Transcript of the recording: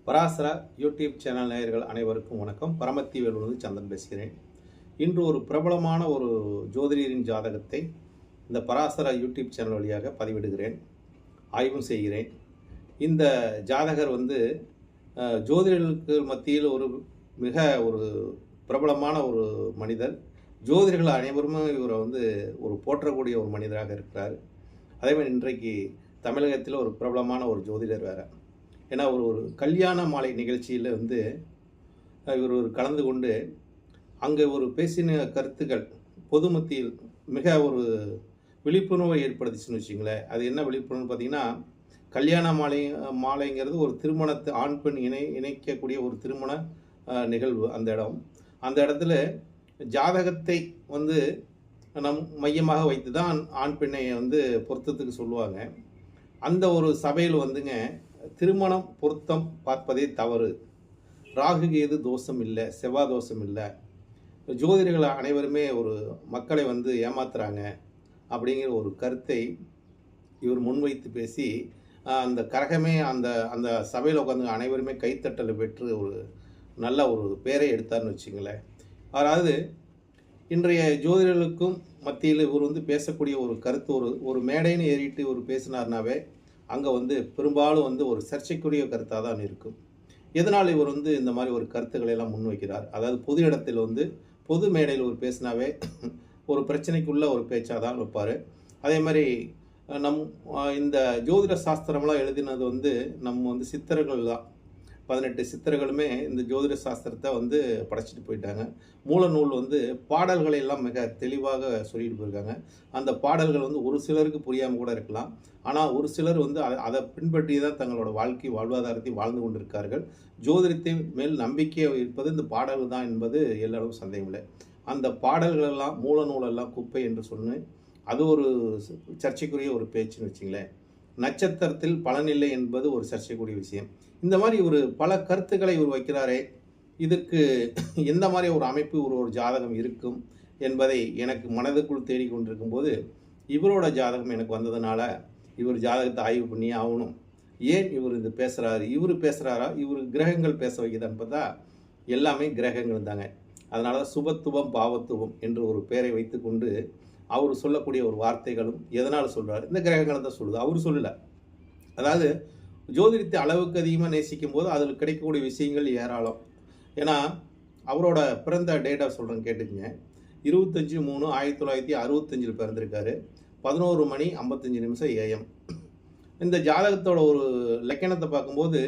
Parashara YouTube channel நேயர்கள் அனைவருக்கும் வணக்கம். பரமத்தி வேலூரிலிருந்து சந்திரன் பேசுகிறேன். இன்று ஒரு பிரபலமான ஒரு ஜோதிடரின் ஜாதகத்தை இந்த பராசரா யூடியூப் சேனல் வழியாக பதிவிடுகிறேன், ஆய்வும் செய்கிறேன். இந்த ஜாதகர் ஜோதிடர்களுக்கு மத்தியில் மிக ஒரு பிரபலமான ஒரு மனிதர். ஜோதிடர்கள் அனைவருமே இவரை ஒரு போற்றக்கூடிய ஒரு மனிதராக இருக்கிறார். அதேமாதிரி இன்றைக்கு தமிழகத்தில் ஒரு பிரபலமான ஒரு ஜோதிடர் வேறு. ஏன்னா ஒரு கல்யாண மாலை நிகழ்ச்சியில் இவர் கலந்து கொண்டு அங்கே பேசின கருத்துக்கள் பொது மத்தியில் மிக ஒரு விழிப்புணர்வை ஏற்படுத்திச்சுன்னு வச்சுங்களேன். அது என்ன விழிப்புணர்வு பார்த்தீங்கன்னா, கல்யாண மாலைங்கிறது ஒரு திருமணத்தை ஆண் பெண் இணைக்கக்கூடிய ஒரு திருமண நிகழ்வு. அந்த இடத்துல ஜாதகத்தை மையமாக வைத்து தான் ஆண் பெண்ணை பொருத்தத்துக்கு சொல்லுவாங்க. அந்த ஒரு சபையில் திருமணம் பொருத்தம் பார்ப்பதே தவறு, ராகு கேது தோஷம் இல்லை, செவ்வாய் தோஷம் இல்லை, ஜோதிடர்கள் அனைவருமே ஒரு மக்களை ஏமாத்துறாங்க அப்படிங்கிற ஒரு கருத்தை இவர் முன்வைத்து பேசி அந்த கரகமே அந்த அந்த சபையில் உட்காந்து அனைவருமே கைத்தட்டலை பெற்று ஒரு நல்ல ஒரு பேரை எடுத்தார்னு வச்சுங்களேன். அதாவது இன்றைய ஜோதிடர்களுக்கும் மத்தியில் இவர் பேசக்கூடிய ஒரு கருத்து ஒரு மேடைன்னு ஏறிட்டு இவர் பேசினார்னாவே அங்கே பெரும்பாலும் ஒரு சர்ச்சைக்குரிய கருத்தாக தான் இருக்கும். எதனால் இவர் இந்த மாதிரி ஒரு கருத்துக்களை எல்லாம் முன்வைக்கிறார்? அதாவது பொது இடத்தில் பொது மேடையில் ஒரு பேசினாவே ஒரு பிரச்சனைக்குள்ள ஒரு பேச்சாக தான் வைப்பார். அதே மாதிரி இந்த ஜோதிட சாஸ்திரம்லாம் எழுதினது நம்ம சித்தர்கள் தான். 18 சித்தர்களுமே இந்த ஜோதிட சாஸ்திரத்தை படைச்சிட்டு போயிட்டாங்க. மூல நூல் பாடல்களை எல்லாம் மிக தெளிவாக சொல்லிட்டு போயிருக்காங்க. அந்த பாடல்கள் ஒரு சிலருக்கு புரியாமல் கூட இருக்கலாம். ஆனால் ஒரு சிலர் அதை பின்பற்றி தான் தங்களோட வாழ்வாதாரத்தை வாழ்ந்து கொண்டிருக்கார்கள். ஜோதிடத்தின் மேல் நம்பிக்கை இருப்பது இந்த பாடல்கள் தான் என்பது எல்லாரும் சந்தேகமில்லை. அந்த பாடல்களெல்லாம் மூல நூலெல்லாம் குப்பை என்று சொன்னு அது ஒரு சர்ச்சைக்குரிய ஒரு பேச்சுன்னு வச்சுங்களேன். நட்சத்திரத்தில் பலனில்லை என்பது ஒரு சர்ச்சைக்குரிய விஷயம். இந்த மாதிரி பல கருத்துக்களை வைக்கிறாரே, இதற்கு எந்த மாதிரி ஒரு அமைப்பு ஒரு ஜாதகம் இருக்கும் என்பதை எனக்கு மனதுக்குள் தேடிக்கொண்டிருக்கும் போது இவரோட ஜாதகம் எனக்கு வந்ததுனால இவர் ஜாதகத்தை ஆய்வு பண்ணி ஆகணும். ஏன் இவர் இது பேசுகிறாரு? இவர் பேசுகிறாரா, இவர் கிரகங்கள் பேச வைக்குதான்னு பார்த்தா எல்லாமே கிரகங்கள் தாங்க. அதனால தான் சுபத்துவம் பாவத்துவம் என்று ஒரு பெயரை வைத்துக்கொண்டு அவர் சொல்லக்கூடிய ஒரு வார்த்தைகளும் எதனால் சொல்கிறார்? இந்த கிரகங்களை தான் சொல்லுது, அவர் சொல்லலை. அதாவது ஜோதிடத்தை அளவுக்கு அதிகமாக நேசிக்கும் போது அதில் கிடைக்கக்கூடிய விஷயங்கள் ஏராளம். ஏன்னா அவரோட பிறந்த டேட்டா சொல்கிறேன்னு கேட்டுக்குங்க. 25/3/1965 பிறந்திருக்காரு. 11 மணி 55 நிமிஷம் AM. இந்த ஜாதகத்தோட ஒரு லக்கணத்தை பார்க்கும்போது